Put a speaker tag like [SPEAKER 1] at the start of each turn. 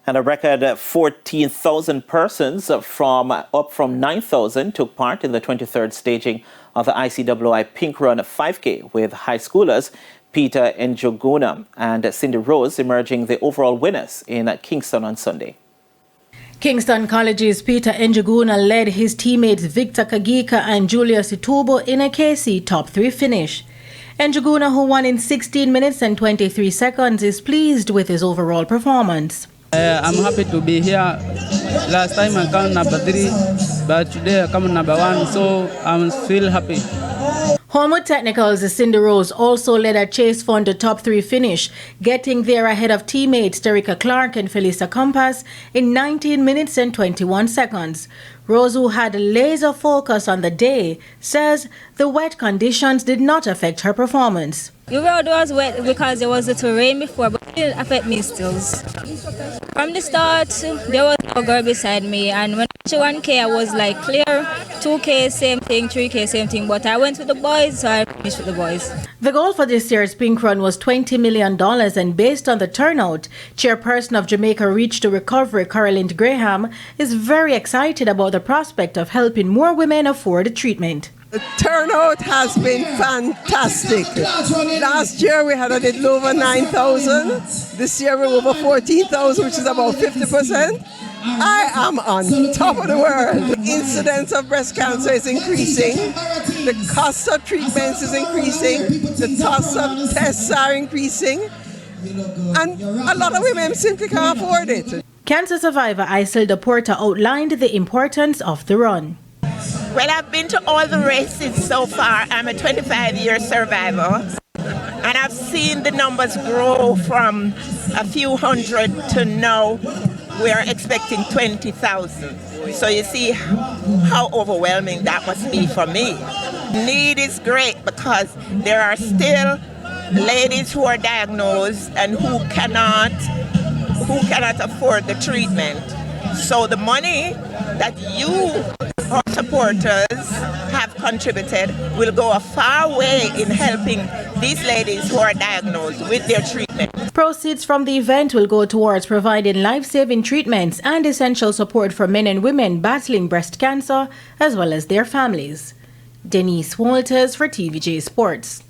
[SPEAKER 1] And a record 14,000 persons up from 9,000 took part in the 23rd staging of the ICWI Pink Run 5K, with high schoolers Peter Njuguna and Cindy Rose emerging the overall winners in Kingston on Sunday.
[SPEAKER 2] Kingston College's Peter Njuguna led his teammates Victor Kagika and Julius Itubo in a KC top 3 finish. Njuguna, who won in 16 minutes and 23 seconds, is pleased with his overall performance.
[SPEAKER 3] I'm happy to be here. Last time I came number 3, but today I come number 1, so I'm still happy.
[SPEAKER 2] Homewood Technical's Cindy Rose also led a chase fund to top 3 finish, getting there ahead of teammates Terrica Clark and Felisa Compass in 19 minutes and 21 seconds. Rose, who had laser focus on the day, says the wet conditions did not affect her performance.
[SPEAKER 4] The road was wet because there was a little rain before, but it didn't affect me still. From the start, there was a girl beside me, and when I went 1K, I was like clear. 2K, same thing, 3K, same thing, but I went with the boys, so I finished with the boys.
[SPEAKER 2] The goal for this year's Pink Run was $20 million, and based on the turnout, chairperson of Jamaica Reach to Recovery, Caroline Graham, is very excited about the prospect of helping more women afford treatment.
[SPEAKER 5] The turnout has been fantastic. Last year we had a little over 9,000. This year we're over 14,000, which is about 50%. I am on top of the world. The incidence of breast cancer is increasing. The cost of treatments is increasing. The cost of tests are increasing. And a lot of women simply can't afford it.
[SPEAKER 2] Cancer survivor Isilda Porter outlined the importance of the run.
[SPEAKER 6] Well, I've been to all the races so far. I'm a 25-year survivor. And I've seen the numbers grow from a few hundred to now we're expecting 20,000. So you see how overwhelming that must be for me. Need is great because there are still ladies who are diagnosed and who cannot afford the treatment. So the money that you, our supporters, have contributed will go a far way in helping these ladies who are diagnosed with their treatment.
[SPEAKER 2] Proceeds from the event will go towards providing life-saving treatments and essential support for men and women battling breast cancer, as well as their families. Denise Walters for TVJ Sports.